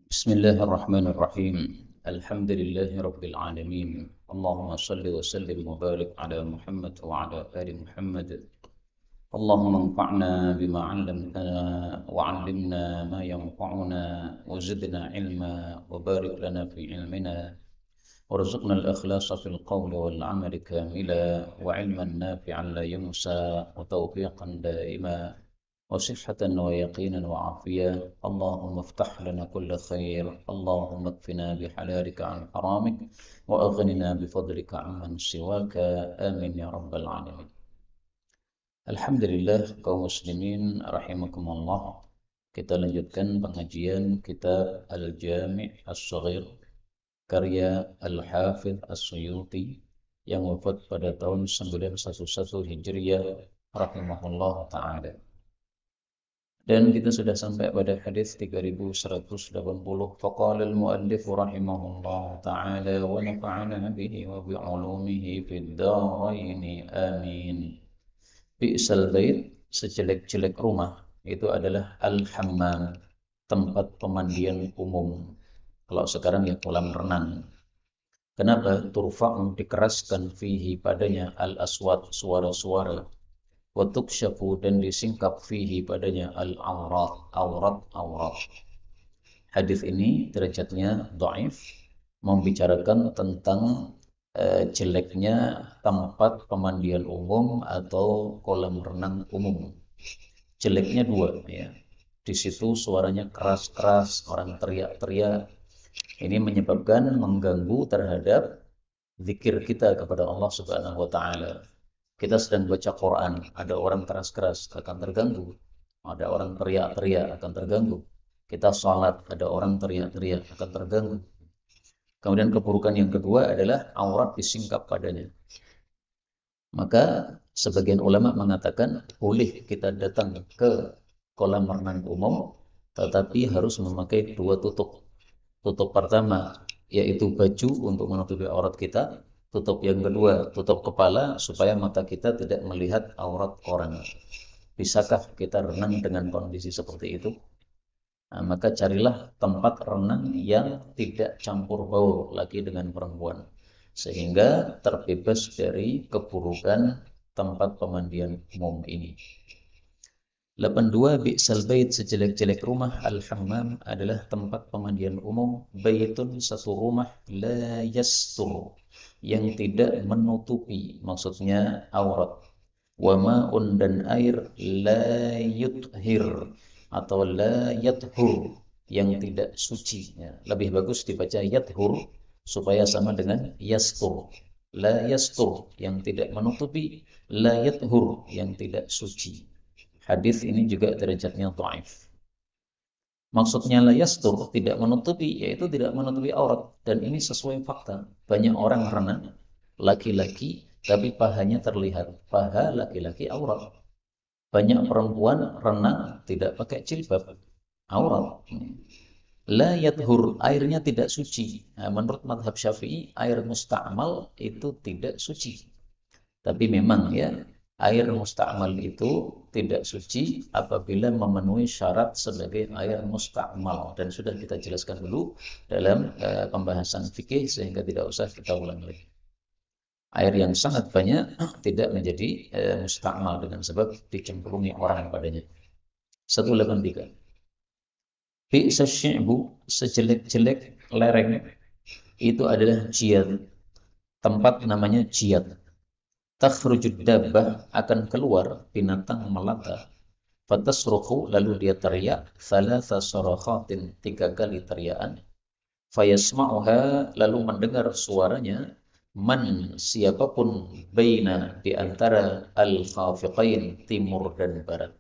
بسم الله الرحمن الرحيم. الحمد لله رب العالمين. اللهم صل وسلم وبارك على محمد وعلى آل محمد. اللهم انفعنا بما علمتنا وعلمنا ما ينفعنا وزدنا علما وبارك لنا في علمنا وارزقنا الإخلاص في القول والعمل كاملا وعلما نافعا لا ينسى وتوفيقا دائما وصحة ويقينا وعافية. اللهم افتح لنا كل خير. اللهم اكفنا بحلالك عن حرامك وأغننا بفضلك عمن سواك. آمين يا رب العالمين. Alhamdulillah kaum muslimin rahimakumullah. Kita lanjutkan pengajian kitab Al-Jami' As-Shaghir karya Al-Hafidh As-Suyuti yang wafat pada tahun 911 Hijriah rahimahullah ta'ala. Dan kita sudah sampai pada hadis 3180. Faqala al-muallif rahimahullah ta'ala wa nafa'ana bihi wa bi'ulumihi fid dharain amin. Bi'sal bait, sejelek-jelek rumah itu adalah al-hammam, tempat pemandian umum. Kalau sekarang ya kolam renang. Kenapa? Turfa'u, dikeraskan fihi padanya al-aswat, suara-suara. Watuk syafu, dan disingkap fihi padanya al-aurat, aurat. Hadis ini derajatnya dhaif, membicarakan tentang jeleknya tempat pemandian umum atau kolam renang umum. Jeleknya dua, ya. Di situ suaranya keras-keras, orang teriak-teriak. Ini menyebabkan mengganggu terhadap zikir kita kepada Allah Subhanahu wa taala. Kita sedang baca Quran, ada orang keras-keras, akan terganggu. Ada orang teriak-teriak, akan terganggu. Kita sholat, ada orang teriak-teriak, akan terganggu. Kemudian keburukan yang kedua adalah aurat disingkap padanya. Maka sebagian ulama mengatakan boleh kita datang ke kolam renang umum, tetapi harus memakai dua tutup. Tutup pertama yaitu baju untuk menutupi aurat kita. Tutup yang kedua, tutup kepala supaya mata kita tidak melihat aurat orang. Bisakah kita renang dengan kondisi seperti itu? Nah, maka carilah tempat renang yang tidak campur baur lagi dengan perempuan, sehingga terbebas dari keburukan tempat pemandian umum ini. 82. Bi'sal bait, sejelek-jelek rumah. Al-hammam adalah tempat pemandian umum. Baitun, satu rumah. La yastur, yang tidak menutupi, maksudnya aurat. Wa ma'un, dan air. La yuthir, atau la yathur, yang tidak suci, ya. Lebih bagus dibaca yathur supaya sama dengan yastur. La yastur, yang tidak menutupi. La yathur, yang tidak suci. Hadis ini juga derajatnya dhaif. Maksudnya la yastur, tidak menutupi, yaitu tidak menutupi aurat. Dan ini sesuai fakta. Banyak orang renang, laki-laki, tapi pahanya terlihat. Paha laki-laki aurat. Banyak perempuan renang tidak pakai jilbab, aurat. La yathur, airnya tidak suci. Nah, menurut madhab Syafi'i, air musta'mal itu tidak suci. Tapi memang ya, air musta'mal itu tidak suci apabila memenuhi syarat sebagai air musta'mal, dan sudah kita jelaskan dulu dalam pembahasan fikih, sehingga tidak usah kita ulang lagi. Air yang sangat banyak tidak menjadi musta'mal dengan sebab dicemplungi orang padanya. 183. Bi'sa syi'bu, sejelek-jelek lereng itu adalah jiyad. Tempat namanya jiyad. Takhrujud dabbah, akan keluar binatang melata. Fatasruhu, lalu dia teriak. Thalatha sarakhatin, 3 kali teriakan. Fayasma'uha, lalu mendengar suaranya. Man, siapapun. Baina, di antara al-khafiqain, timur dan barat.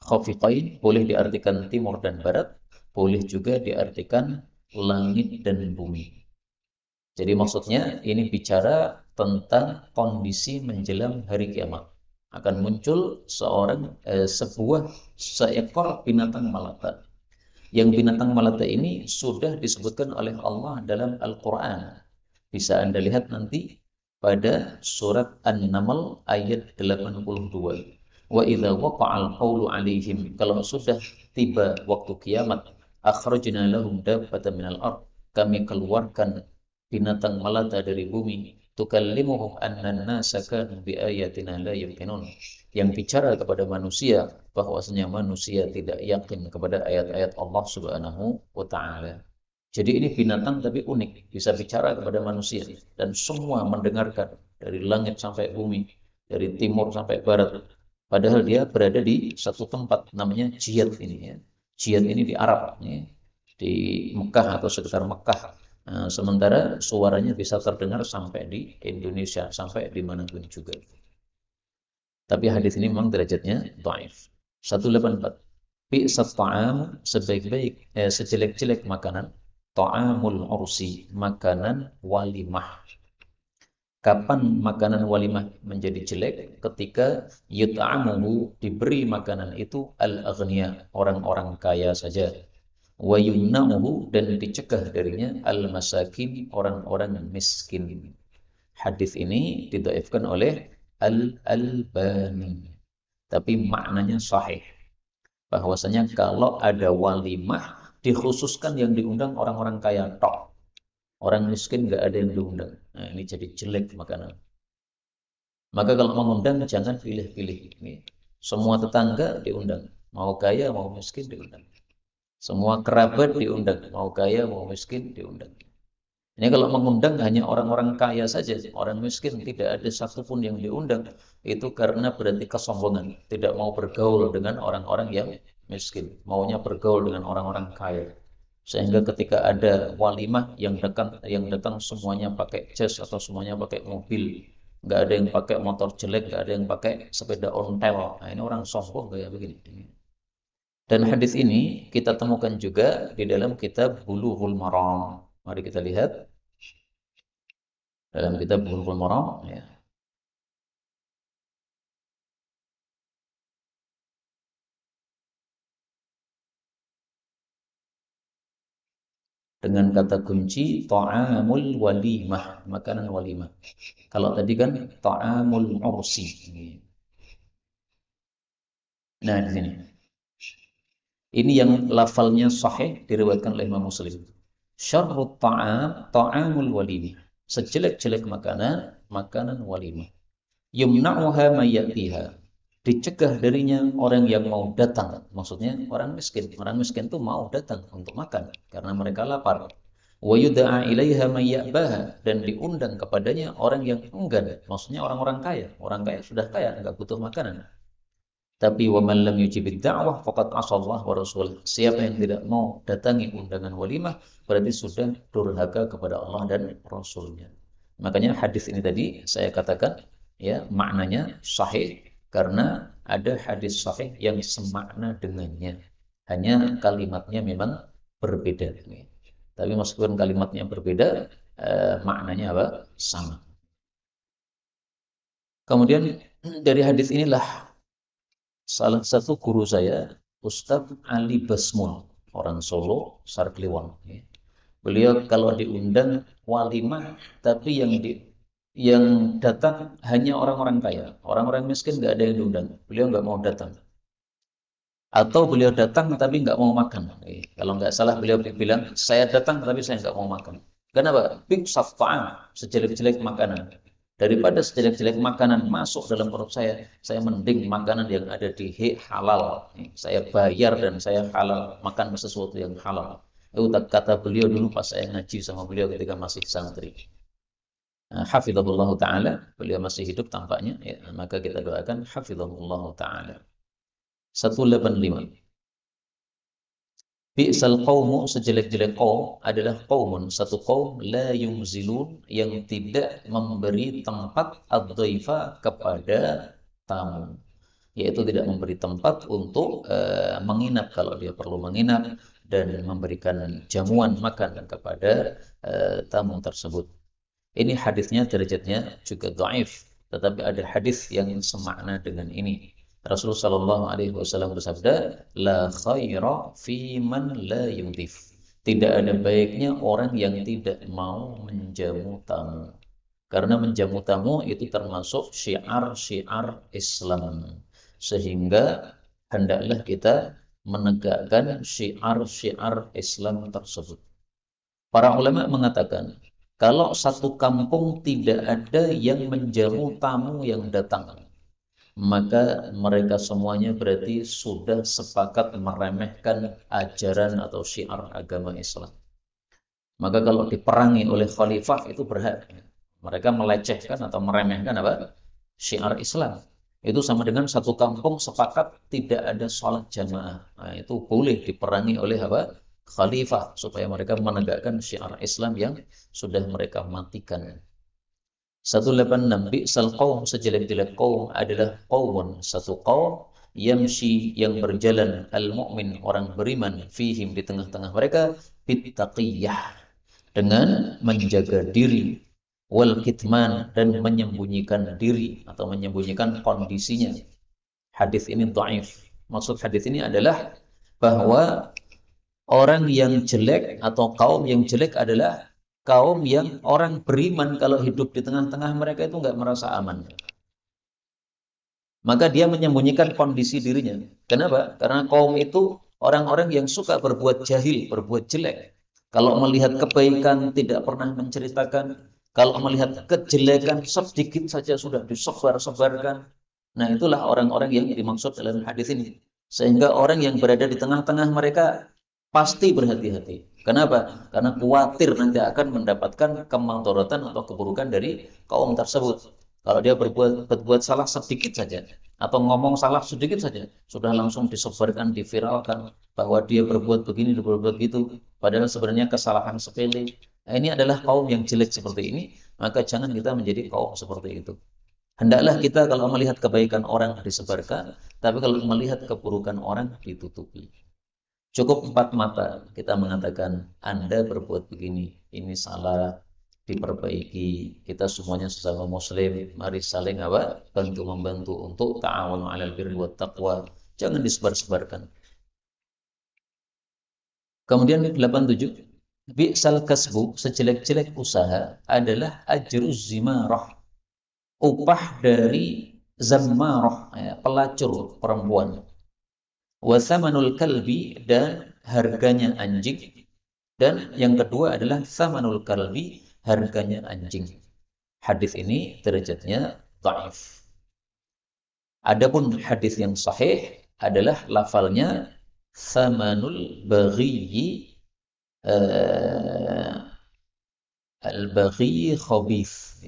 Khafiqain boleh diartikan timur dan barat, boleh juga diartikan langit dan bumi. Jadi maksudnya ini bicara tentang kondisi menjelang hari kiamat. Akan muncul seekor binatang melata. Yang binatang melata ini sudah disebutkan oleh Allah dalam Al-Quran. Bisa Anda lihat nanti pada surat An-Naml ayat 82. Wa idza waqa'al qawlu 'alaihim, kalau sudah tiba waktu kiamat, akhrajna lahum dabbatan minal ard, kami keluarkan binatang melata dari bumi, tukallimuhum anna an-nasa kanu bi ayatina la yuqinun, yang bicara kepada manusia bahwasanya manusia tidak yakin kepada ayat-ayat Allah Subhanahu wa taala. Jadi ini binatang tapi unik, bisa bicara kepada manusia dan semua mendengarkan dari langit sampai bumi, dari timur sampai barat. Padahal dia berada di satu tempat namanya Jiyad ini ya. Jiyad ini di Arab ya, di Mekah atau sekitar Mekah. Nah, sementara suaranya bisa terdengar sampai di Indonesia, sampai dimanapun juga. Tapi hadis ini memang derajatnya dhaif. 184. Bi'sat ta'am, sebaik-baik sejelek-jelek makanan, ta'amul ursi, makanan walimah. Kapan makanan walimah menjadi jelek? Ketika yut'amuhu, diberi makanan itu al-aghniya, orang-orang kaya saja. Wa yumna'uhu, dan dicegah darinya al-masakin, orang-orang miskin. Hadis ini didhaifkan oleh Al-Albani. Tapi maknanya sahih. Bahwasanya kalau ada walimah, dikhususkan yang diundang orang-orang kaya tok. Orang miskin nggak ada yang diundang. Nah, ini jadi jelek makanan. Maka kalau mengundang jangan pilih-pilih. Semua tetangga diundang. Mau kaya, mau miskin diundang. Semua kerabat diundang. Mau kaya, mau miskin diundang. Ini kalau mengundang hanya orang-orang kaya saja, orang miskin tidak ada satupun yang diundang. Itu karena berarti kesombongan, tidak mau bergaul dengan orang-orang yang miskin, maunya bergaul dengan orang-orang kaya. Sehingga ketika ada walimah yang datang semuanya pakai jas atau semuanya pakai mobil, nggak ada yang pakai motor jelek, nggak ada yang pakai sepeda ontel. Nah, ini orang sombong kayak begini. Dan hadis ini kita temukan juga di dalam kitab Bulughul Maram. Mari kita lihat dalam kitab Bulughul Maram ya. Dengan kata kunci ta'amul walimah, makanan walimah. Kalau tadi kan ta'amul ursi. Nah, di sini. Ini yang lafalnya sahih diriwayatkan oleh Imam Muslim. Syarrut ta'am ta'amul walimah. Sejelek-jelek makanan, makanan walimah. Yumna'uha mayyatiha. Dicegah darinya orang yang mau datang. Maksudnya orang miskin. Orang miskin itu mau datang untuk makan karena mereka lapar. Wa yud'a ilaiha mayya'baha, dan diundang kepadanya orang yang enggan. Maksudnya orang-orang kaya. Orang kaya sudah kaya, enggak butuh makanan. Tapi wa man lam yujibid da'wah faqad asallah wa rasul. Siapa yang tidak mau datangi undangan walimah berarti sudah durhaka kepada Allah dan Rasulnya. Makanya hadis ini tadi saya katakan ya maknanya sahih karena ada hadis sahih yang semakna dengannya. Hanya kalimatnya memang berbeda. Tapi meskipun kalimatnya berbeda, maknanya apa? Sama. Kemudian dari hadis inilah salah satu guru saya, Ustadz Ali Basmul, orang Solo, Sarkliwang. Beliau kalau diundang walimah, tapi yang datang hanya orang-orang kaya. Orang-orang miskin nggak ada yang diundang. Beliau nggak mau datang. Atau beliau datang tapi nggak mau makan. Kalau nggak salah beliau bilang, saya datang tapi saya nggak mau makan. Kenapa? Biksaf ta'am, sejelek-jelek makanan. Daripada sejelek-jelek makanan masuk dalam perut saya mending makanan yang ada di halal. Saya bayar dan saya halal, makan sesuatu yang halal. Itu kata beliau dulu pas saya ngaji sama beliau ketika masih santri. Hafizahullah ta'ala, beliau masih hidup tampaknya, ya, maka kita doakan hafizahullah ta'ala. 185. Bi'sal qawmu, sejelek-jelek kaum adalah qaumun, satu kaum la yumzilun, yang tidak memberi tempat ad-dhaifa kepada tamu, yaitu tidak memberi tempat untuk menginap kalau dia perlu menginap dan memberikan jamuan makan kepada tamu tersebut. Ini hadisnya derajatnya juga dhaif, tetapi ada hadis yang semakna dengan ini. Rasulullah Shallallahu Alaihi Wasallam bersabda, la khaira fi man la yudhif. Tidak ada baiknya orang yang tidak mau menjamu tamu. Karena menjamu tamu itu termasuk syiar-syiar Islam. Sehingga hendaklah kita menegakkan syiar-syiar Islam tersebut. Para ulama mengatakan, kalau satu kampung tidak ada yang menjamu tamu yang datang, maka mereka semuanya berarti sudah sepakat meremehkan ajaran atau syiar agama Islam. Maka kalau diperangi oleh khalifah itu berhak. Mereka melecehkan atau meremehkan apa? Syiar Islam. Itu sama dengan satu kampung sepakat tidak ada sholat jamaah. Nah, itu boleh diperangi oleh apa? Khalifah supaya mereka menegakkan syiar Islam yang sudah mereka matikan. 186 bi'sal qaum, sejelek-jelek qaum adalah qaumun, satu qaum yamshi yang berjalan al mukmin orang beriman fihim di tengah-tengah mereka bittaqiyah dengan menjaga diri wal kitman dan menyembunyikan diri atau menyembunyikan kondisinya. Hadis ini dhaif. Maksud hadis ini adalah bahwa orang yang jelek atau kaum yang jelek adalah kaum yang orang beriman kalau hidup di tengah-tengah mereka itu nggak merasa aman. Maka dia menyembunyikan kondisi dirinya. Kenapa? Karena kaum itu orang-orang yang suka berbuat jahil, berbuat jelek. Kalau melihat kebaikan tidak pernah menceritakan, kalau melihat kejelekan sedikit saja sudah disebar-sebarkan. Nah, itulah orang-orang yang dimaksud dalam hadis ini. Sehingga orang yang berada di tengah-tengah mereka pasti berhati-hati. Kenapa? Karena khawatir nanti akan mendapatkan kemadharatan atau keburukan dari kaum tersebut. Kalau dia berbuat salah sedikit saja atau ngomong salah sedikit saja, sudah langsung disebarkan, diviralkan bahwa dia berbuat begini, berbuat begitu, padahal sebenarnya kesalahan sepele. Nah, ini adalah kaum yang jelek seperti ini, maka jangan kita menjadi kaum seperti itu. Hendaklah kita kalau melihat kebaikan orang disebarkan, tapi kalau melihat keburukan orang ditutupi. Cukup empat mata kita mengatakan Anda berbuat begini, ini salah, diperbaiki. Kita semuanya sesama muslim, mari saling apa? Bantu membantu untuk ta'awunu 'alal birri wat taqwa. Jangan disebar-sebarkan. Kemudian 87, bi'sal kasbu, sejelek-jelek usaha adalah ajruz zimarah, upah dari zammarah, ya, pelacur perempuan. Wa thamanul kalbi, dan harganya anjing. Dan yang kedua adalah thamanul kalbi, harganya anjing. Hadis ini derajatnya dhaif. Adapun hadis yang sahih adalah lafalnya thamanul baghi, al-baghi khabith.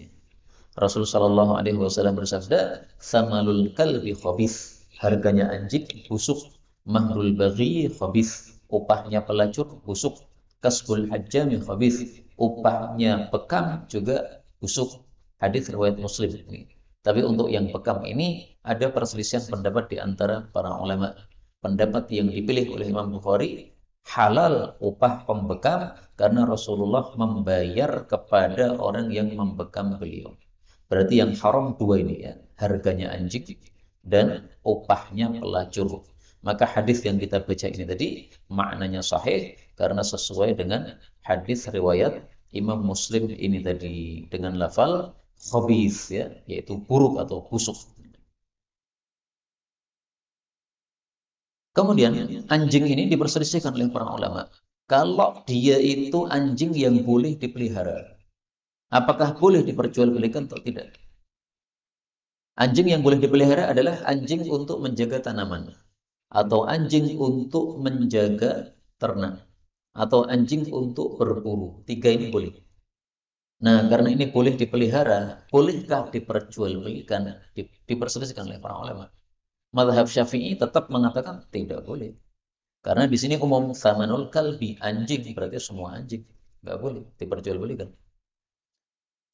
Rasulullah sallallahu alaihi wasallam bersabda, "Thamalul kalbi khabith." Harganya anjing busuk. Mahrul baghi khabith. Upahnya pelacur busuk. Kasbul hajjami khabith. Upahnya bekam juga busuk. Hadis riwayat Muslim. Tapi untuk yang bekam ini ada perselisihan pendapat di antara para ulama. Pendapat yang dipilih oleh Imam Bukhari, halal upah pembekam karena Rasulullah membayar kepada orang yang membekam beliau. Berarti yang haram dua ini ya, harganya anjing dan upahnya pelacur. Maka hadis yang kita baca ini tadi maknanya sahih karena sesuai dengan hadis riwayat Imam Muslim ini tadi dengan lafal khabith, ya, yaitu buruk atau busuk. Kemudian anjing ini diperselisihkan oleh para ulama. Kalau dia itu anjing yang boleh dipelihara, apakah boleh diperjualbelikan atau tidak? Anjing yang boleh dipelihara adalah anjing untuk menjaga tanaman, atau anjing untuk menjaga ternak, atau anjing untuk berburu. Tiga ini boleh. Nah, karena ini boleh dipelihara, bolehkah diperjualbelikan? Diperselisihkan oleh para ulama. Mazhab Syafi'i tetap mengatakan tidak boleh. Karena di sini umum samanul kalbi, anjing, berarti semua anjing. Nggak boleh diperjualbelikan.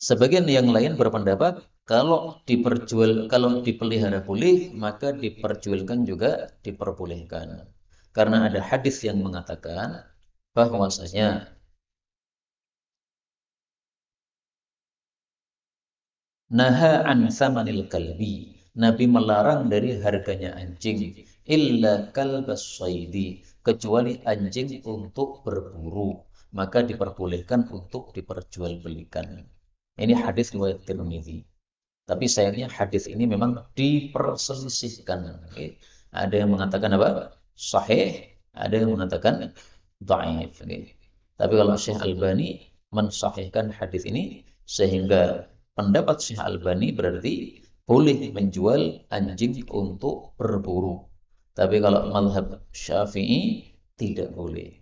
Sebagian yang lain berpendapat kalau dipelihara boleh, maka diperjualkan juga diperbolehkan. Karena ada hadis yang mengatakan bahwasanya naha an samanil kalbi, Nabi melarang dari harganya anjing, illa kalbas saidi, kecuali anjing untuk berburu, maka diperbolehkan untuk diperjualbelikan. Ini hadis riwayat Tirmidzi. Tapi sayangnya hadis ini memang diperselisihkan. Ada yang mengatakan apa? sahih, ada yang mengatakan dhaif. Tapi kalau Syekh Albani mensahihkan hadis ini, sehingga pendapat Syekh Albani berarti boleh menjual anjing untuk berburu. Tapi kalau mazhab Syafi'i tidak boleh.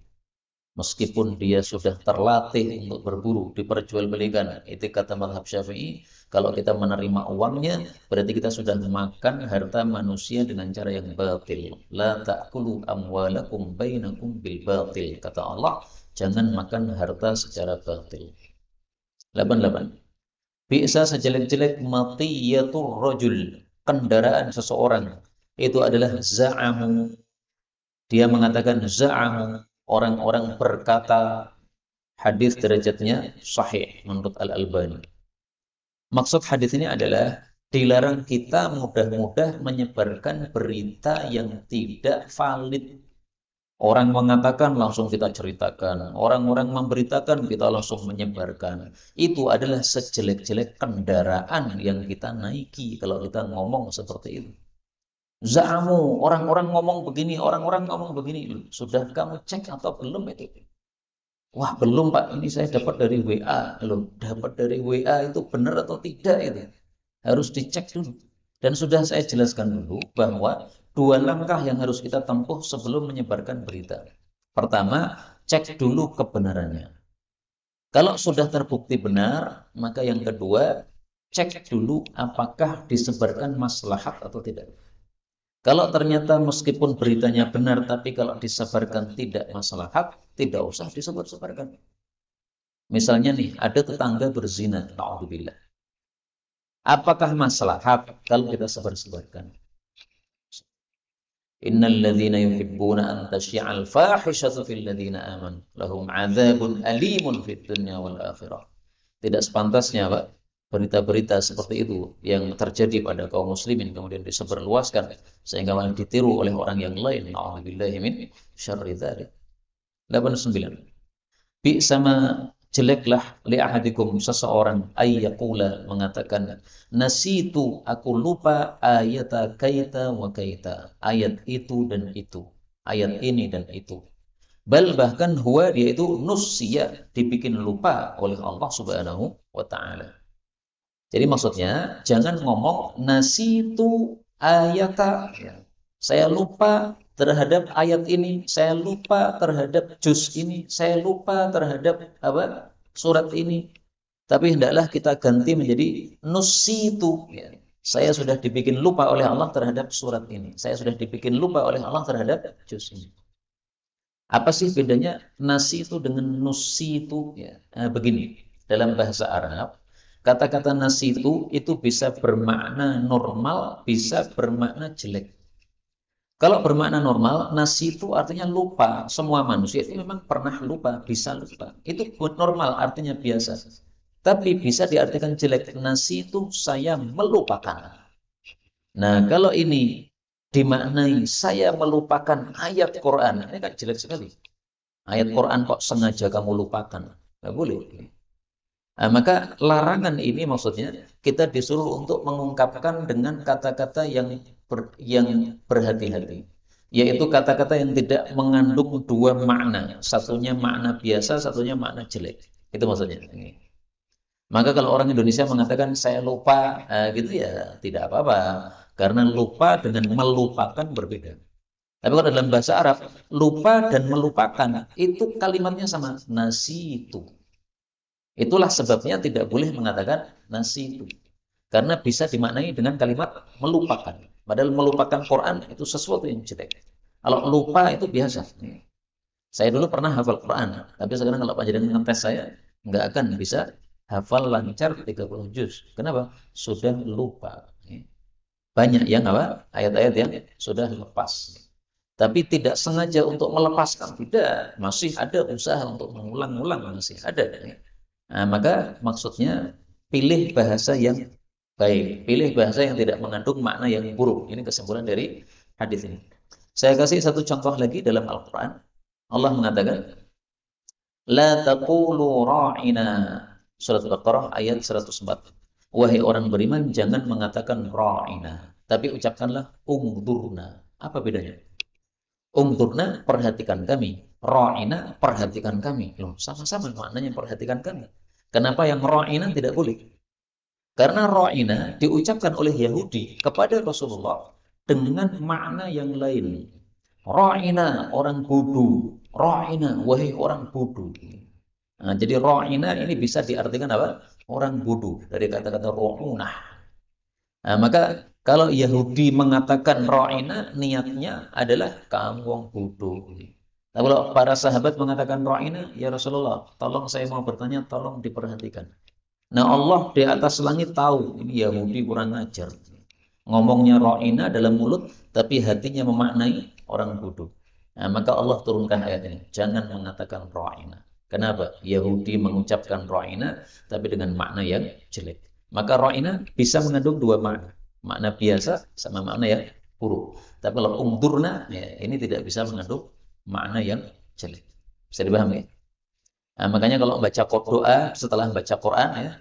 Meskipun dia sudah terlatih untuk berburu, diperjualbelikan. Itu kata mazhab Syafi'i, kalau kita menerima uangnya, berarti kita sudah makan harta manusia dengan cara yang batil. La ta'kulu amwalakum bainakum bil batil. Kata Allah, jangan makan harta secara batil. 88. Bi'sa sejelek-jelek matiyatur rajul, kendaraan seseorang. Itu adalah za'amu. Dia mengatakan za'amu, orang-orang berkata, hadis derajatnya sahih menurut Al-Albani. Maksud hadis ini adalah dilarang kita mudah-mudah menyebarkan berita yang tidak valid. Orang mengatakan langsung kita ceritakan, orang-orang memberitakan kita langsung menyebarkan. Itu adalah sejelek-jelek kendaraan yang kita naiki kalau kita ngomong seperti itu. Za'amu, orang-orang ngomong begini, orang-orang ngomong begini. Sudah kamu cek atau belum itu? Wah, belum Pak, ini saya dapat dari WA. Loh, dapat dari WA itu benar atau tidak itu? Harus dicek dulu. Dan sudah saya jelaskan dulu bahwa dua langkah yang harus kita tempuh sebelum menyebarkan berita. Pertama, cek dulu kebenarannya. Kalau sudah terbukti benar, maka yang kedua, cek dulu apakah disebarkan maslahat atau tidak. Kalau ternyata meskipun beritanya benar, tapi kalau disebarkan tidak maslahat, tidak usah disebar-sebarkan. Misalnya nih, ada tetangga berzina, na'udzubillah. Apakah maslahat kalau kita sebar-sebarkan? Innal ladzina yuhibbuna an tasyi'al fahishatu fil ladzina amanu lahum 'adzabun alimun fid dunya wal akhirah. Tidak sepantasnya, Pak, berita-berita seperti itu yang terjadi pada kaum muslimin kemudian disebarluaskan sehingga malah ditiru oleh orang yang lain. A'udzubillahi min syarri dzalik. 89. Bi sama jeleklah li ahadikum seseorang ayyaqula mengatakan nasitu aku lupa ayata kaita wa kaita, ayat itu dan itu, ayat ini dan itu. Bal bahkan huwa dia itu nusiya, dibikin lupa oleh Allah Subhanahu wa taala. Jadi maksudnya jangan ngomong nasitu ayata, saya lupa terhadap ayat ini, saya lupa terhadap juz ini, saya lupa terhadap surat ini. Tapi hendaklah kita ganti menjadi nusitu. Saya sudah dibikin lupa oleh Allah terhadap surat ini. Saya sudah dibikin lupa oleh Allah terhadap juz ini. Apa sih bedanya nasitu dengan nusitu? Begini, dalam bahasa Arab, kata-kata nasitu itu bisa bermakna normal, bisa bermakna jelek. Kalau bermakna normal, nasi itu artinya lupa. Semua manusia itu memang pernah lupa, bisa lupa. Itu normal, artinya biasa. Tapi bisa diartikan jelek. Nasi itu saya melupakan. Nah, kalau ini dimaknai saya melupakan ayat Quran, ini kan jelek sekali. Ayat Quran kok sengaja kamu lupakan? Nggak boleh. Nah, maka larangan ini maksudnya kita disuruh untuk mengungkapkan dengan kata-kata yang berhati-hati, yaitu kata-kata yang tidak mengandung dua makna, satunya makna biasa, satunya makna jelek. Itu maksudnya. Maka kalau orang Indonesia mengatakan saya lupa, gitu ya tidak apa-apa, karena lupa dengan melupakan berbeda. Tapi kalau dalam bahasa Arab, lupa dan melupakan itu kalimatnya sama, nasitu. Itulah sebabnya tidak boleh mengatakan nasitu. Karena bisa dimaknai dengan kalimat melupakan. Padahal melupakan Quran itu sesuatu yang jelek. Kalau lupa itu biasa. Saya dulu pernah hafal Quran, tapi sekarang kalau panjenengan ngetes saya, nggak akan bisa hafal lancar 30 juz. Kenapa? Sudah lupa. Banyak yang ayat-ayat yang sudah lepas. Tapi tidak sengaja untuk melepaskan, tidak. Masih ada usaha untuk mengulang-ulang, masih ada. Nah, maka maksudnya pilih bahasa yang baik, pilih bahasa yang tidak mengandung makna yang buruk. Ini kesimpulan dari hadis ini. Saya kasih satu contoh lagi dalam Al-Quran. Allah mengatakan, La taqulu ra'ina. Surat Al-Baqarah ayat 104. Wahai orang beriman, jangan mengatakan ra'ina. Tapi ucapkanlah ungdurna. Apa bedanya? Ungdurna, perhatikan kami. Ra'ina, perhatikan kami. Loh, sama-sama maknanya perhatikan kami. Kenapa yang ra'ina tidak boleh? Karena ra'ina diucapkan oleh Yahudi kepada Rasulullah dengan makna yang lain. Ra'ina, orang bodoh. Ra'ina, wahai orang bodoh. Nah, jadi ra'ina ini bisa diartikan apa? Orang bodoh. Dari kata-kata ro'unah. Nah, maka kalau Yahudi mengatakan ra'ina, niatnya adalah kamu wong bodoh. Nah, kalau para sahabat mengatakan ra'ina, ya Rasulullah, tolong saya mau bertanya, tolong diperhatikan. Nah, Allah di atas langit tahu ini Yahudi kurang ajar. Ngomongnya ra'ina dalam mulut, tapi hatinya memaknai orang bodoh. Nah, maka Allah turunkan ayat ini. Jangan mengatakan ra'ina. Kenapa? Yahudi mengucapkan ra'ina, tapi dengan makna yang jelek. Maka ra'ina bisa mengandung dua makna. Makna biasa sama makna yang buruk. Tapi kalau ungdurna, ya, ini tidak bisa mengandung makna yang jelek. Bisa dipahami ya? Nah, makanya kalau baca doa setelah baca Quran ya,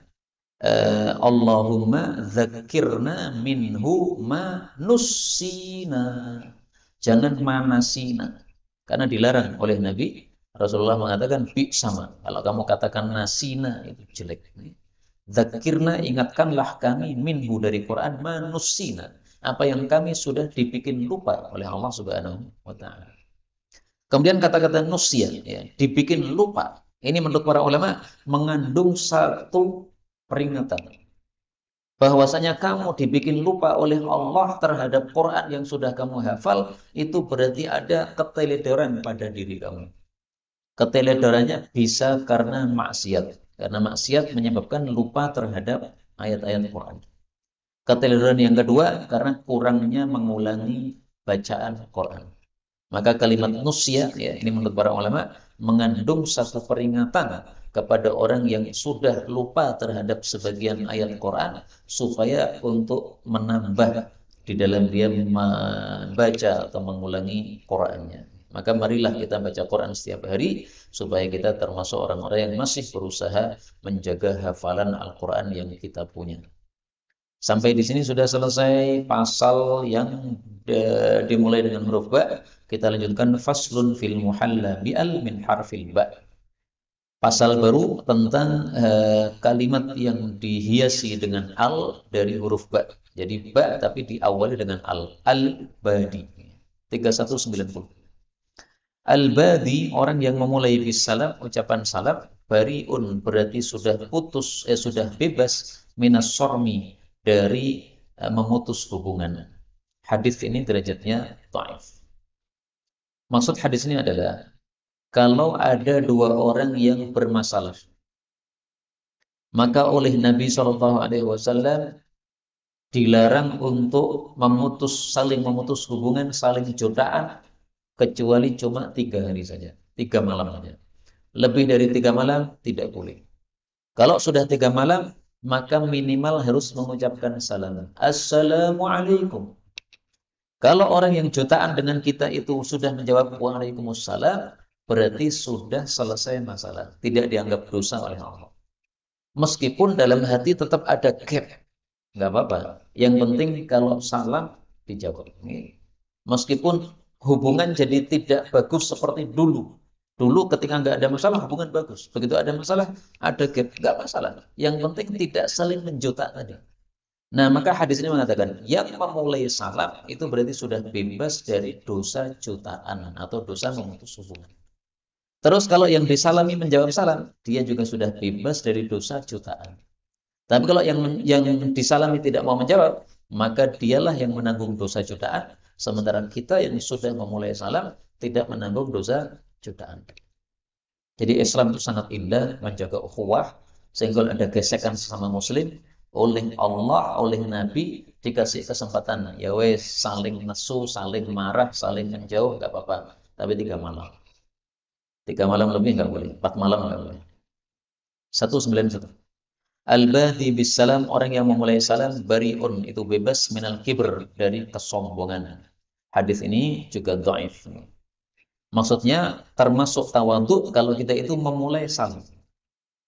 Allahumma dzakirna minhu ma nussina. Jangan manasina. Karena dilarang oleh Nabi. Rasulullah mengatakan bi sama. Kalau kamu katakan nasina itu jelek. Dzakirna, ingatkanlah kami minhu dari Quran ma nussina. Apa yang kami sudah dibikin lupa oleh Allah Subhanahu wa taala. Kemudian kata-kata nusya, ya, dibikin lupa. Ini menurut para ulama mengandung satu peringatan. Bahwasanya kamu dibikin lupa oleh Allah terhadap Quran yang sudah kamu hafal, itu berarti ada keteledoran pada diri kamu. Keteledorannya bisa karena maksiat. Karena maksiat menyebabkan lupa terhadap ayat-ayat Quran. Keteledoran yang kedua karena kurangnya mengulangi bacaan Quran. Maka kalimat nusya, ya, ini menurut para ulama, mengandung satu peringatan kepada orang yang sudah lupa terhadap sebagian ayat Quran, supaya untuk menambah di dalam dia membaca atau mengulangi Qurannya. Maka marilah kita baca Quran setiap hari, supaya kita termasuk orang-orang yang masih berusaha menjaga hafalan Al-Quran yang kita punya. Sampai di sini sudah selesai pasal yang dimulai dengan huruf ba. Kita lanjutkan faslun fil muhalla bi'al min harfil ba. Pasal baru tentang kalimat yang dihiasi dengan al dari huruf ba. Jadi ba tapi diawali dengan al. Al-badi. 3190. Al-badi, orang yang memulai bisalam, ucapan salam, bariun berarti sudah putus, sudah bebas minas sormi, dari memutus hubungan. Hadis ini derajatnya dhaif. Maksud hadis ini adalah kalau ada dua orang yang bermasalah, maka oleh Nabi SAW dilarang untuk saling memutus hubungan, saling jutaan, kecuali cuma 3 hari saja, 3 malam saja. Lebih dari 3 malam tidak boleh. Kalau sudah 3 malam, maka minimal harus mengucapkan salam. Assalamualaikum. Kalau orang yang jutaan dengan kita itu sudah menjawab waalaikumsalam, berarti sudah selesai masalah. Tidak dianggap dosa oleh Allah. Meskipun dalam hati tetap ada gap. Nggak apa-apa. Yang penting kalau salam dijawab. Meskipun hubungan jadi tidak bagus seperti dulu. Dulu ketika nggak ada masalah, hubungan bagus. Begitu ada masalah, ada gap. Nggak masalah. Yang penting tidak saling menjuta tadi. Nah, maka hadis ini mengatakan, yang memulai salam itu berarti sudah bebas dari dosa jutaan atau dosa memutus hubungan. Terus kalau yang disalami menjawab salam, dia juga sudah bebas dari dosa jutaan. Tapi kalau yang disalami tidak mau menjawab, maka dialah yang menanggung dosa jutaan. Sementara kita yang sudah memulai salam tidak menanggung dosa jutaan. Jadi Islam itu sangat indah, menjaga ukhuwah, sehingga ada gesekan sesama muslim, oleh Allah, oleh Nabi dikasih kesempatan. Ya wes, saling nesu, saling marah, saling menjauh, nggak apa-apa. Tapi 3 malam. 3 malam lebih nggak boleh, 4 malam nggak boleh. 191. Al-badi bisalam, orang yang memulai salam, bariun, itu bebas minal kibr, dari kesombongan. Hadis ini juga dhaif. Maksudnya termasuk tawadhu kalau kita itu memulai salam.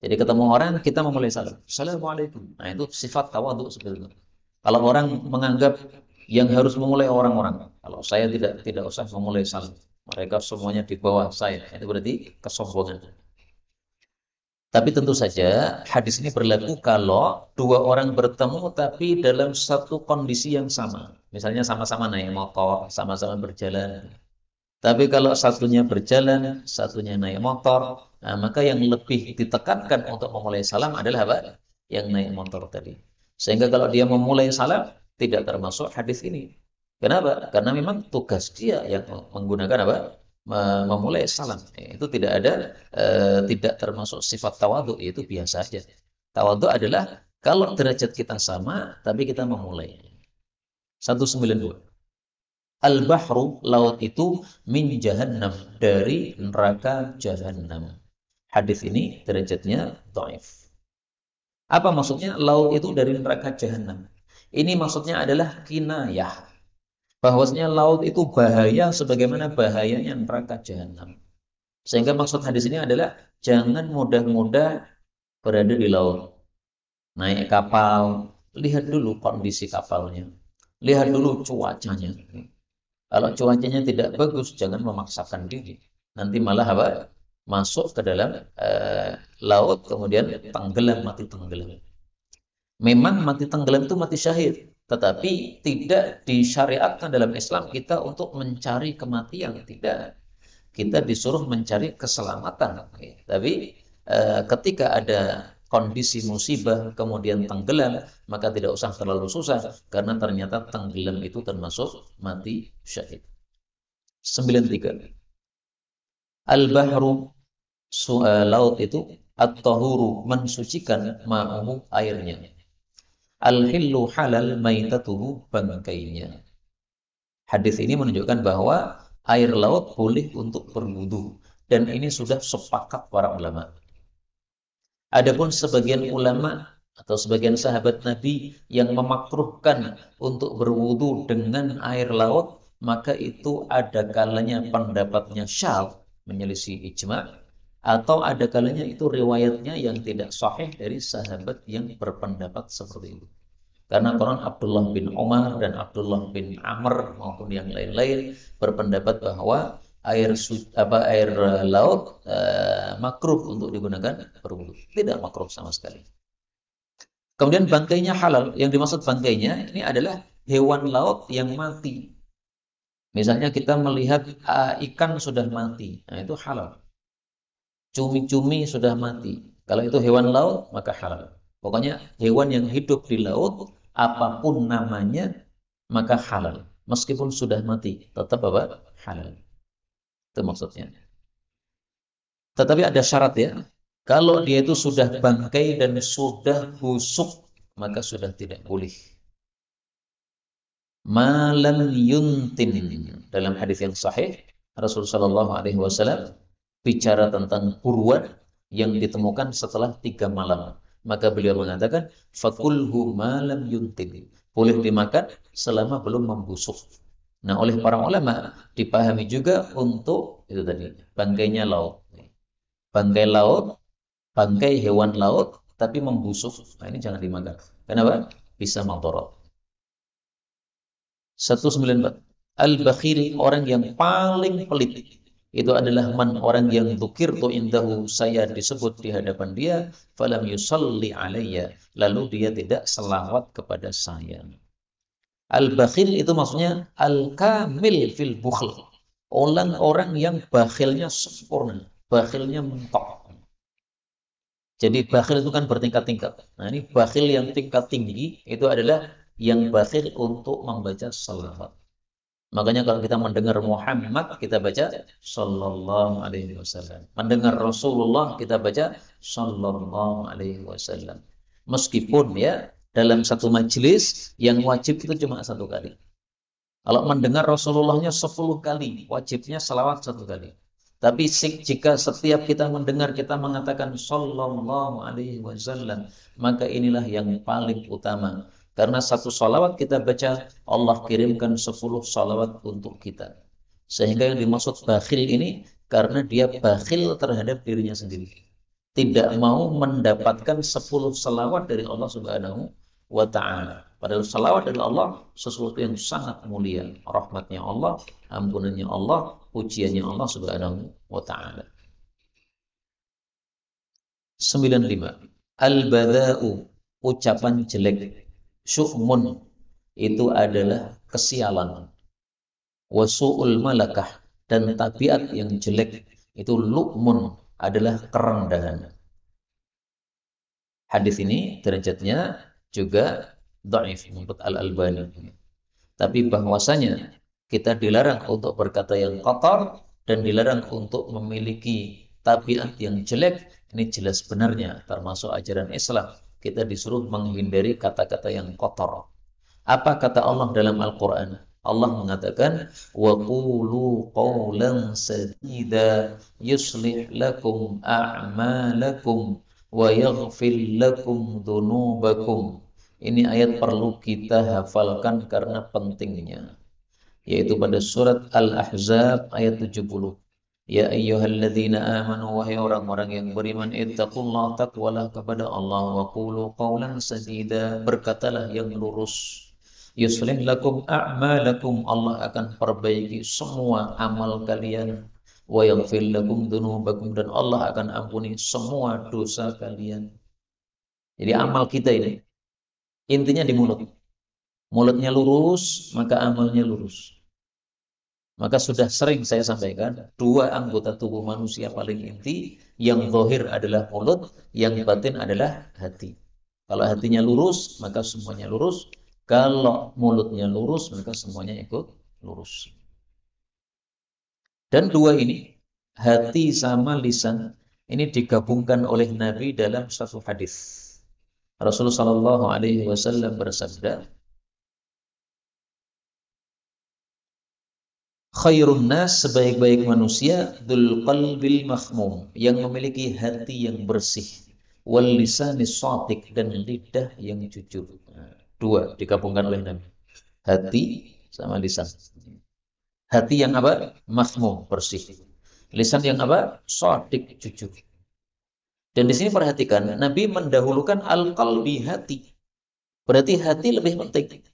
Jadi ketemu orang, kita memulai salam. Assalamualaikum. Nah, itu sifat tawadhu sebenarnya. Kalau orang menganggap yang harus memulai orang-orang, kalau saya tidak usah memulai salam. Mereka semuanya di bawah saya. Itu berarti kesombongan. Tapi tentu saja hadis ini berlaku kalau dua orang bertemu tapi dalam satu kondisi yang sama. Misalnya sama-sama naik motor, sama-sama berjalan. Tapi kalau satunya berjalan, satunya naik motor, nah, maka yang lebih ditekankan untuk memulai salam adalah apa? Yang naik motor tadi. Sehingga kalau dia memulai salam, tidak termasuk hadis ini. Kenapa? Karena memang tugas dia yang menggunakan apa? Memulai salam. Itu tidak ada, tidak termasuk sifat tawadhu, itu biasa saja. Tawadhu adalah kalau derajat kita sama, tapi kita memulai. 192. Al-bahru, laut itu min jahannam, dari neraka jahannam. Hadis ini derajatnya dhaif. Apa maksudnya laut itu dari neraka jahannam? Ini maksudnya adalah kinayah. Bahwasanya laut itu bahaya sebagaimana bahayanya neraka jahannam. Sehingga maksud hadis ini adalah jangan mudah-mudah berada di laut. Naik kapal, lihat dulu kondisi kapalnya. Lihat dulu cuacanya. Kalau cuacanya tidak bagus, jangan memaksakan diri. Nanti malah apa? Masuk ke dalam laut, kemudian tenggelam, mati tenggelam. Memang mati tenggelam itu mati syahid, tetapi tidak disyariatkan dalam Islam kita untuk mencari kematian, tidak. Kita disuruh mencari keselamatan. Tapi ketika ada kondisi musibah kemudian tenggelam, maka tidak usah terlalu susah karena ternyata tenggelam itu termasuk mati syahid. 93. Al-bahru, laut itu at-tahuru, mensucikan, ma'uhu, airnya. Al-hillu halal, maitatuhu, bangkainya. Hadis ini menunjukkan bahwa air laut boleh untuk berwudu, dan ini sudah sepakat para ulama. Adapun sebagian ulama atau sebagian sahabat Nabi yang memakruhkan untuk berwudu dengan air laut, maka itu ada kalanya pendapatnya syadz, menyelisih ijma', atau ada kalanya itu riwayatnya yang tidak sahih dari sahabat yang berpendapat seperti itu. Karena Quran Abdullah bin Umar dan Abdullah bin Amr maupun yang lain-lain berpendapat bahwa air laut makruh untuk digunakan berwudu. Tidak makruh sama sekali. Kemudian bangkainya halal. Yang dimaksud bangkainya ini adalah hewan laut yang mati. Misalnya kita melihat ikan sudah mati, nah itu halal. Cumi-cumi sudah mati. Kalau itu hewan laut, maka halal. Pokoknya hewan yang hidup di laut, apapun namanya, maka halal. Meskipun sudah mati, tetap apa? Halal. Itu maksudnya. Tetapi ada syarat ya. Kalau dia itu sudah bangkai dan sudah busuk, maka sudah tidak boleh. Malam yuntin. Dalam hadis yang sahih, Rasulullah SAW bicara tentang buruan yang ditemukan setelah 3 malam. Maka beliau mengatakan, fakulhu malam yuntin. Boleh dimakan selama belum membusuk. Nah, oleh para ulama dipahami juga untuk itu tadi, bangkainya laut. Bangkai laut, bangkai hewan laut, tapi membusuk. Nah, ini jangan dimakan. Kenapa? Bisa madarat. 194. Al-bakhil, orang yang paling pelit. Itu adalah orang yang dzukirtu indahu, saya disebut di hadapan dia, falam yusalli alayya, lalu dia tidak selawat kepada saya. Al-bakhil itu maksudnya al-kamil fil bukhl. Orang yang bakhilnya sempurna, bakhilnya mentok. Jadi bakhil itu kan bertingkat-tingkat. Nah, ini bakhil yang tingkat tinggi itu adalah yang bakhil untuk membaca salawat. Makanya kalau kita mendengar Muhammad, kita baca sallallahu alaihi wasallam. Mendengar Rasulullah, kita baca sallallahu alaihi wasallam. Meskipun ya dalam satu majelis yang wajib itu cuma 1 kali. Kalau mendengar Rasulullahnya 10 kali, wajibnya salawat 1 kali. Tapi jika setiap kita mendengar kita mengatakan sallallahu alaihi wasallam, maka inilah yang paling utama. Karena 1 salawat kita baca, Allah kirimkan 10 salawat untuk kita. Sehingga yang dimaksud bakhil ini karena dia bakhil terhadap dirinya sendiri. Tidak mau mendapatkan 10 salawat dari Allah Subhanahu wa ta'ala. Padahal salawat dari Allah sesuatu yang sangat mulia. Rahmatnya Allah, ampunannya Allah, pujiannya Allah subhanahu wa ta'ala. 95. Al-badha'u, ucapan jelek. Syu'mun, itu adalah kesialan. Wasu'ul malakah, dan tabiat yang jelek. Itu lu'mun, adalah kerendahan. Hadis ini derajatnya juga dhaif menurut Al-Albani. Tapi bahwasanya kita dilarang untuk berkata yang kotor dan dilarang untuk memiliki tabiat yang jelek, ini jelas benarnya termasuk ajaran Islam. Kita disuruh menghindari kata-kata yang kotor. Apa kata Allah dalam Al-Quran? Allah mengatakan, وَقُولُوا قَوْلًا سَدِيدًا يُصْلِحْ لَكُمْ أَعْمَالَكُمْ وَيَغْفِرْ لَكُمْ ذُنُوبَكُمْ. Ini ayat perlu kita hafalkan karena pentingnya. Yaitu pada surat Al-Ahzab ayat 70. Ya ayyuhalladzina amanu, wahai orang-orang yang beriman, ittaqullah, takwalah kepada Allah, wa qulu qawlan sadida, berkatalah yang lurus. Yuslih lakum a'malakum, Allah akan perbaiki semua amal kalian. Wa yaghfir lakum dzunubakum, dan Allah akan ampuni semua dosa kalian. Jadi amal kita ini intinya di mulut. Mulutnya lurus, maka amalnya lurus. Maka sudah sering saya sampaikan, dua anggota tubuh manusia paling inti, yang zahir adalah mulut, yang batin adalah hati. Kalau hatinya lurus, maka semuanya lurus. Kalau mulutnya lurus, maka semuanya ikut lurus. Dan dua ini, hati sama lisan, ini digabungkan oleh Nabi dalam satu hadis. Rasulullah Shallallahu Alaihi Wasallam bersabda, khairun nas, sebaik-baik manusia, dzul qalbil mahmum, yang memiliki hati yang bersih, wal lisanis shadiq, dan lidah yang jujur. Dua digabungkan oleh Nabi. Hati sama lisan. Hati yang apa? Mahmum, bersih. Lisan yang apa? Shadiq, jujur. Dan di sini perhatikan, Nabi mendahulukan al-qalbi, hati. Berarti hati lebih penting.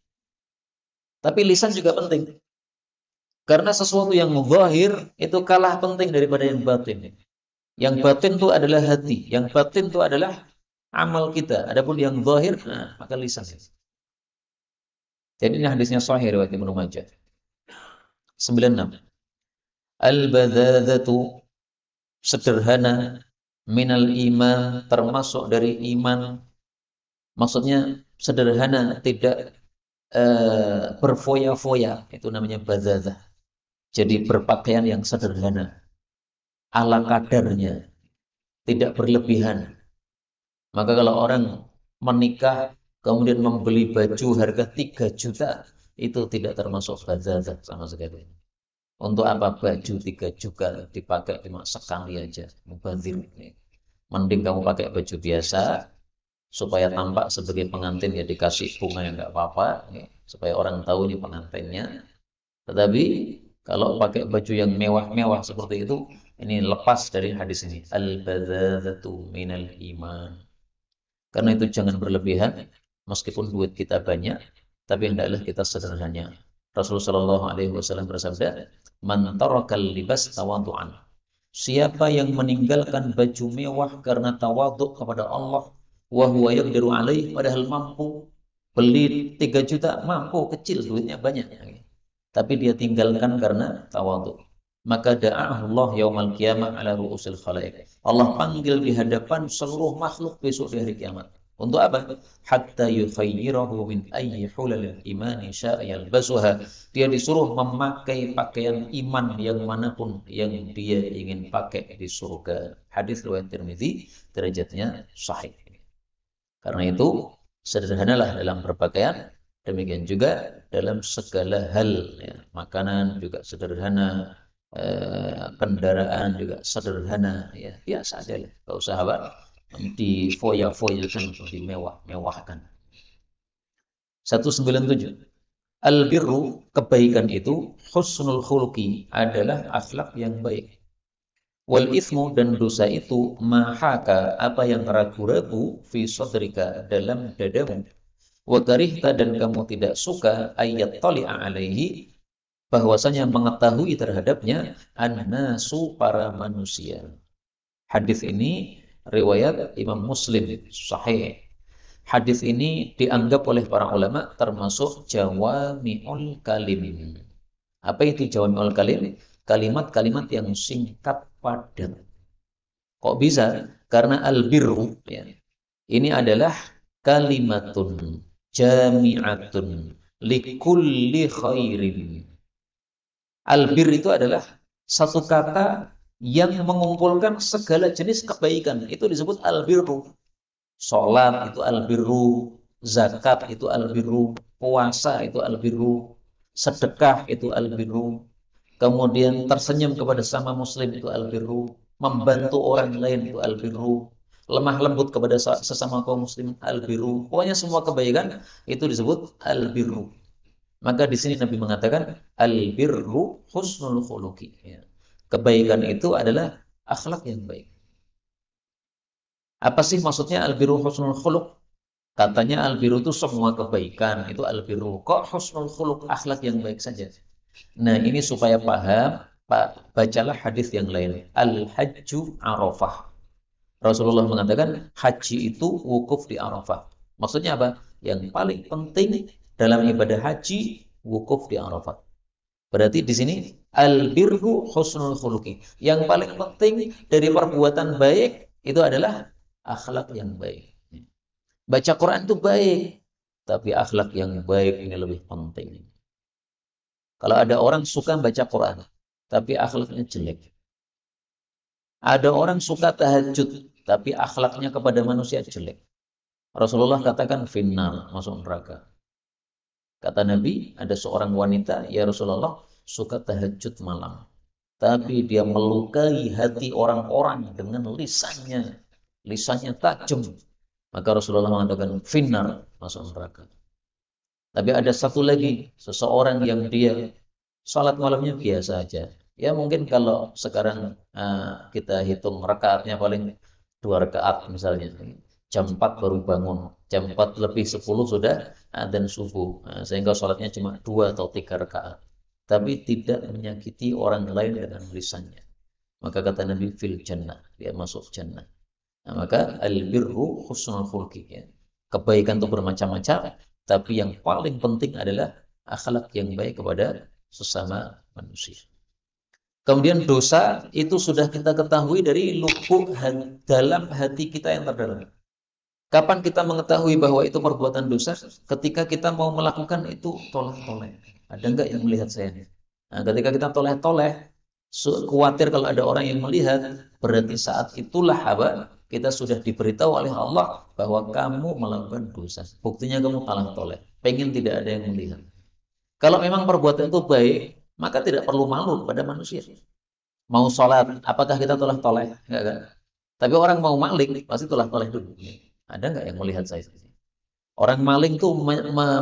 Tapi lisan juga penting. Karena sesuatu yang zahir itu kalah penting daripada yang batin. Yang batin itu adalah hati. Yang batin itu adalah amal kita. Adapun yang zahir, maka lisan. Jadi ini hadisnya sahih riwayat Ibnu Majah. 96. Al-badhadhatu, sederhana, minal iman, termasuk dari iman. Maksudnya sederhana, tidak berfoya-foya. Itu namanya badhadhah. Jadi berpakaian yang sederhana, ala kadarnya, tidak berlebihan. Maka kalau orang menikah kemudian membeli baju harga 3 juta, itu tidak termasuk badhadhah sama sekali. Untuk apa baju 3 juta dipakai cuma sekali aja, mubazir. Mending kamu pakai baju biasa supaya tampak sebagai pengantin, ya dikasih bunga yang enggak apa-apa, supaya orang tahu ini pengantinnya. Tetapi kalau pakai baju yang mewah-mewah seperti itu, ini lepas dari hadis ini. Al-badhadhatu minal iman. Karena itu jangan berlebihan, meskipun duit kita banyak, tapi hendaklah kita sederhana. Rasulullah SAW bersabda, man tarakal libas tawadu'an. Siapa yang meninggalkan baju mewah karena tawaduk kepada Allah, wa huwa yaqdiru alaih, padahal mampu beli 3 juta, mampu, kecil, duitnya banyak. Tapi dia tinggalkan karena tawaduk. Maka da'ahullah yaumal qiyamah ala ru'usil khalaiq. Allah panggil di hadapan seluruh makhluk besok di hari kiamat. Untuk apa? Hatta yukhayyirahu min ayyi hulalil imani sya'a yalbasuha. Dia disuruh memakai pakaian iman yang manapun yang dia ingin pakai di surga. Hadis riwayat Tirmizi, derajatnya sahih. Karena itu sederhanalah dalam berpakaian. Demikian juga dalam segala hal, ya. Makanan juga sederhana, kendaraan juga sederhana, ya biasa aja, nggak usah apa di foya-foyakan, dimewah-mewahkan. 197. Al-birru, kebaikan itu, husnul khuluqi, adalah akhlak yang baik. Wal ithmu, dan dosa itu, mahaka, apa yang ragu-ragu, fi sadrika, dalam dadamu. wa karihta dan kamu tidak suka ayat tali'a alaihi bahwasanya mengetahui terhadapnya annasu para manusia. Hadis ini riwayat Imam Muslim sahih. Hadis ini dianggap oleh para ulama termasuk jawami'ul kalim. Apa itu jawami'ul kalim? Kalimat-kalimat yang singkat padat. Kok bisa? Karena al-birru ya. Ini adalah kalimatun jami'atun likulli khairin. Albir itu adalah satu kata yang mengumpulkan segala jenis kebaikan. Itu disebut albirru. Sholat itu albirru, zakat itu albirru, puasa itu albirru, sedekah itu albirru, kemudian tersenyum kepada sama muslim itu albirru, membantu orang lain itu albirru, lemah lembut kepada sesama kaum muslim albirru. Pokoknya semua kebaikan itu disebut albirru. Maka di sini Nabi mengatakan al-birru husnul khuluqi. Ya. Kebaikan itu adalah akhlak yang baik. Apa sih maksudnya al-birru husnul khuluq? Katanya al-birru itu semua kebaikan, itu al-birru. Kok husnul khuluq akhlak yang baik saja? Nah, ini supaya paham, Pak, bacalah hadis yang lain. Al-hajju Arafah. Rasulullah mengatakan haji itu wukuf di Arafah. Maksudnya apa? Yang paling penting dalam ibadah haji wukuf di Arafah. Berarti di sini al-birru husnul khuluqi. Yang paling penting dari perbuatan baik itu adalah akhlak yang baik. Baca Quran itu baik, tapi akhlak yang baik ini lebih penting. Kalau ada orang suka baca Quran, tapi akhlaknya jelek. Ada orang suka tahajud, tapi akhlaknya kepada manusia jelek. Rasulullah katakan finnar, masuk neraka. Kata Nabi, ada seorang wanita, ya Rasulullah, suka tahajud malam. Tapi dia melukai hati orang-orang dengan lisannya. Lisannya tajam. Maka Rasulullah mengatakan, finnar, masuk neraka. Tapi ada satu lagi, seseorang yang dia salat malamnya biasa aja. Ya mungkin kalau sekarang kita hitung rakaatnya paling 2 rakaat misalnya. Jam 4 baru bangun, jam 4 lebih 10 sudah adzan subuh. Sehingga sholatnya cuma 2 atau 3 rakaat. Tapi tidak menyakiti orang lain dengan lisannya. Maka kata Nabi fil jannah, dia masuk jannah. Nah, maka al-birru husnul khuluqi ya. Kebaikan itu bermacam-macam, tapi yang paling penting adalah akhlak yang baik kepada sesama manusia. Kemudian dosa itu sudah kita ketahui dari lubuk dalam hati kita yang terdalam. Kapan kita mengetahui bahwa itu perbuatan dosa? Ketika kita mau melakukan itu toleh-toleh. Ada enggak yang melihat saya? Nah, ketika kita toleh-toleh, khawatir kalau ada orang yang melihat, berarti saat itulah kita sudah diberitahu oleh Allah bahwa kamu melakukan dosa. Buktinya kamu kalah toleh. Pengen tidak ada yang melihat. Kalau memang perbuatan itu baik, maka tidak perlu malu pada manusia. Mau sholat, apakah kita toleh-toleh? Enggak. Tapi orang mau maling, pasti toleh-toleh dulu. Ada nggak yang melihat saya? Orang maling itu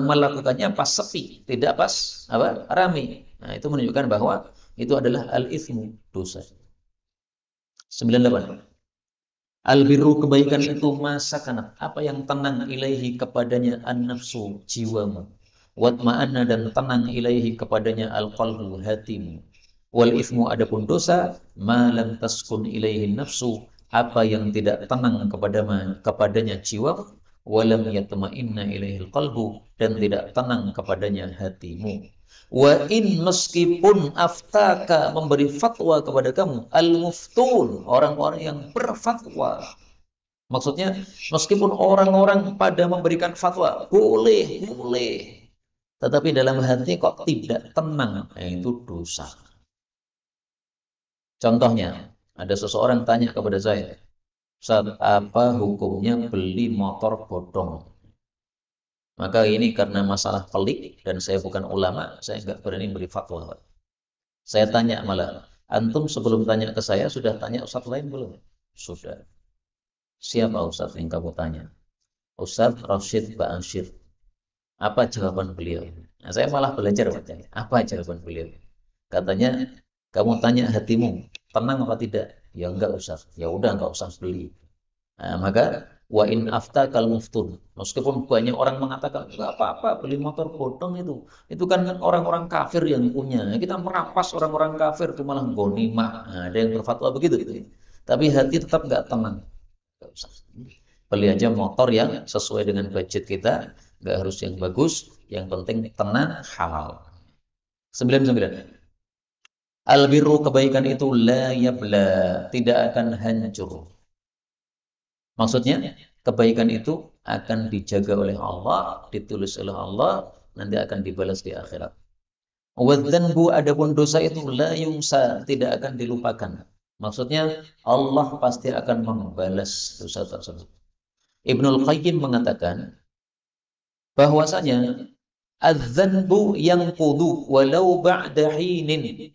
melakukannya pas sepi, tidak pas rame. Nah, itu menunjukkan bahwa itu adalah al-itsmu, dosa. 98. Al-birru kebaikan itu masakanat, apa yang tenang ilaihi kepadanya an-nafsu, jiwamu. Watma'anna dan tenang ilaihi kepadanya al-qalbu, hatimu. Wal itsmu adapun dosa, ma lam taskun ilaihi nafsu, apa yang tidak tenang kepadanya jiwa, walam yatma'inna ilaihil qalbu, dan tidak tenang kepadanya hatimu. Wa in meskipun aftaka memberi fatwa kepada kamu, al-muftun, orang-orang yang berfatwa. Maksudnya meskipun orang-orang pada memberikan fatwa, boleh. Tetapi dalam hati kok tidak tenang, itu dosa. Contohnya, ada seseorang tanya kepada saya, Ustaz, apa hukumnya beli motor bodong? Maka ini karena masalah pelik dan saya bukan ulama, saya nggak berani beri fatwa. Saya tanya malah, antum sebelum tanya ke saya sudah tanya Ustaz lain belum? Sudah. Siapa Ustaz yang kamu tanya? Ustaz Rashid Ba'asyir. Apa jawaban beliau? Nah, saya malah belajar bacanya. Apa jawaban beliau? Katanya, kamu tanya hatimu, tenang apa tidak? Ya enggak Ustaz. Ya udah enggak usah beli. Nah, maka Wa in aftakal muftun. Meskipun banyak orang mengatakan nggak apa-apa beli motor bodong itu kan orang-orang kafir yang punya. Kita merampas orang-orang kafir itu malah ghanimah. Nah, ada yang berfatwa begitu gitu. Tapi hati tetap nggak tenang. Nggak usah. Beli aja motor yang sesuai dengan budget kita, nggak harus yang bagus, yang penting tenang, halal. 99. Albirru kebaikan itu la yabla, tidak akan hancur. Maksudnya, kebaikan itu akan dijaga oleh Allah, ditulis oleh Allah, nanti akan dibalas di akhirat. Wadzanbu adapun dosa itu la yungsa, tidak akan dilupakan. Maksudnya, Allah pasti akan membalas dosa tersebut. Ibnul Qayyim mengatakan bahwasanya adzanbu yang kudu walau ba'da hinin.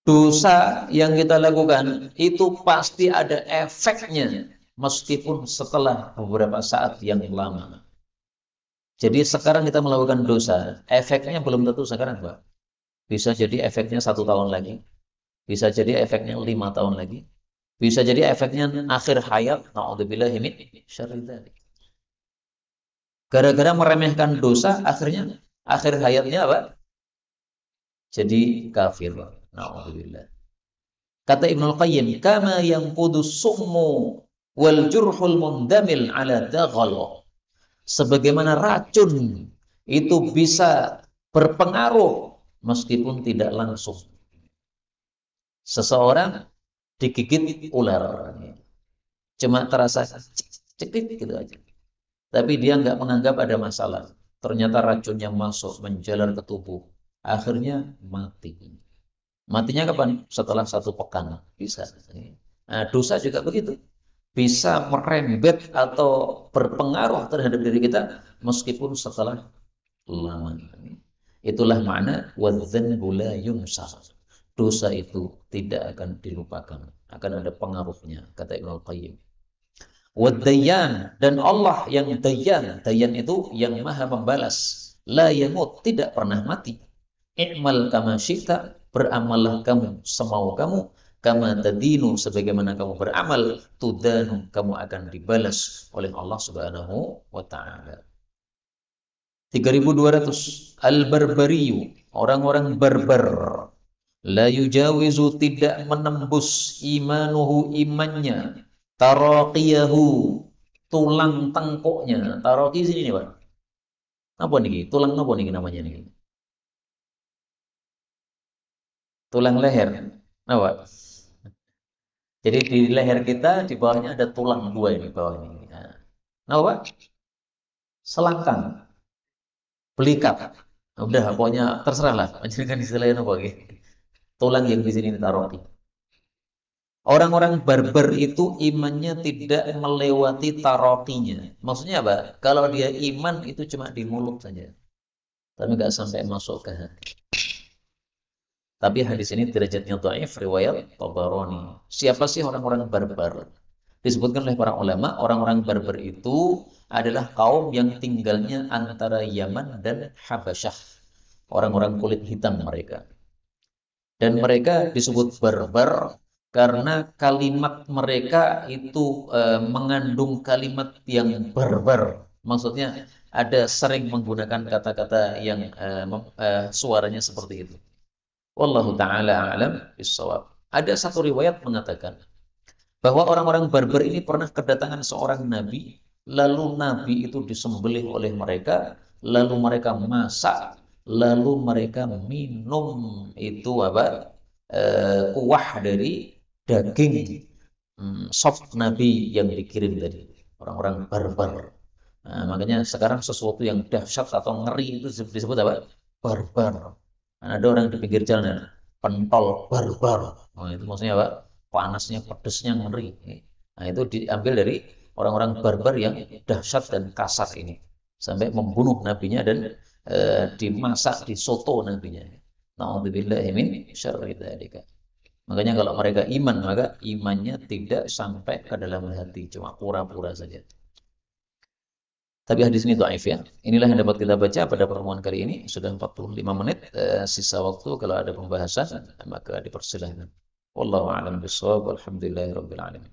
Dosa yang kita lakukan itu pasti ada efeknya meskipun setelah beberapa saat yang lama. Jadi sekarang kita melakukan dosa, efeknya belum tentu sekarang, Pak. Bisa jadi efeknya 1 tahun lagi, bisa jadi efeknya 5 tahun lagi, bisa jadi efeknya akhir hayat. Na'udzubillahi min syarri dzalik. Gara-gara meremehkan dosa, akhirnya akhir hayatnya apa? Jadi kafir. Na'udzubillah. Kata Ibnul Qayyim, kama yanqudu summu wal jurhul mundamil ala daghal. Sebagaimana racun itu bisa berpengaruh meskipun tidak langsung. Seseorang digigit ular, cuma terasa cekit gitu aja. Tapi dia nggak menganggap ada masalah. Ternyata racunnya masuk menjalar ke tubuh. Akhirnya mati. Matinya kapan? Setelah 1 pekan. Bisa. Nah, dosa juga begitu. Bisa merembet atau berpengaruh terhadap diri kita meskipun setelah lama. Itulah makna wadzanbu la yunsa. Dosa itu tidak akan dilupakan. Akan ada pengaruhnya, kata Ibnu Qayyim. Waddayan, dan Allah yang dayan. Dayan itu yang maha membalas. La yamut, tidak pernah mati. I'mal kama syi'ta, beramallah kamu semau kamu, kama tadinu, sebagaimana kamu beramal, tudanu, kamu akan dibalas oleh Allah Subhanahu wa taala. 3200. Al-barbariyu, orang-orang barbar. La yujawizu, tidak menembus, imanuhu, imannya, taraqiyahu, tulang tengkuknya. Taraqi sini nih, Pak. Apa nih? Tulang apa nih namanya nih? Tulang leher. Apa? Jadi di leher kita di bawahnya ada tulang 2 ini bawah ini. Nah, apa? Selangkang, belikat. Udah, pokoknya terserah lah. Menjadikan istilahnya apa gitu. Tulang yang di sini ditaruh. Orang-orang barbar itu imannya tidak melewati tarokinya. Maksudnya apa? Kalau dia iman itu cuma di mulut saja. Tapi nggak sampai masuk ke hati. Tapi hadis ini derajatnya dhaif, riwayat Tabarani. Siapa sih orang-orang barbar? Disebutkan oleh para ulama, orang-orang barbar itu adalah kaum yang tinggalnya antara Yaman dan Habasyah. Orang-orang kulit hitam mereka. Dan mereka disebut barbar karena kalimat mereka itu mengandung kalimat yang barbar. Maksudnya ada sering menggunakan kata-kata yang suaranya seperti itu. Wallahu ta'ala a'lam bissawab. Ada satu riwayat mengatakan bahwa orang-orang barbar ini pernah kedatangan seorang nabi, lalu nabi itu disembelih oleh mereka, lalu mereka masak, lalu mereka minum itu apa? Kuah dari daging sop nabi yang dikirim tadi. Orang-orang barbar. Nah, makanya sekarang sesuatu yang dahsyat atau ngeri itu disebut apa? Barbar. Ada orang di pinggir jalan, pentol barbar. Oh, itu maksudnya apa? Panasnya, pedesnya ngeri. Nah, itu diambil dari orang-orang barbar yang dahsyat dan kasar ini. Sampai membunuh nabinya dan dimasak, disoto nabinya. Na'udzubillahi min syarri dzalika. Makanya kalau mereka iman, maka imannya tidak sampai ke dalam hati, cuma pura-pura saja. Tapi hadis ini dhaif ya. Inilah yang dapat kita baca pada pertemuan kali ini. Sudah 45 menit. Sisa waktu kalau ada pembahasan maka dipersilahkan. Wallahu a'lam bishawab. Alhamdulillahirabbil alamin.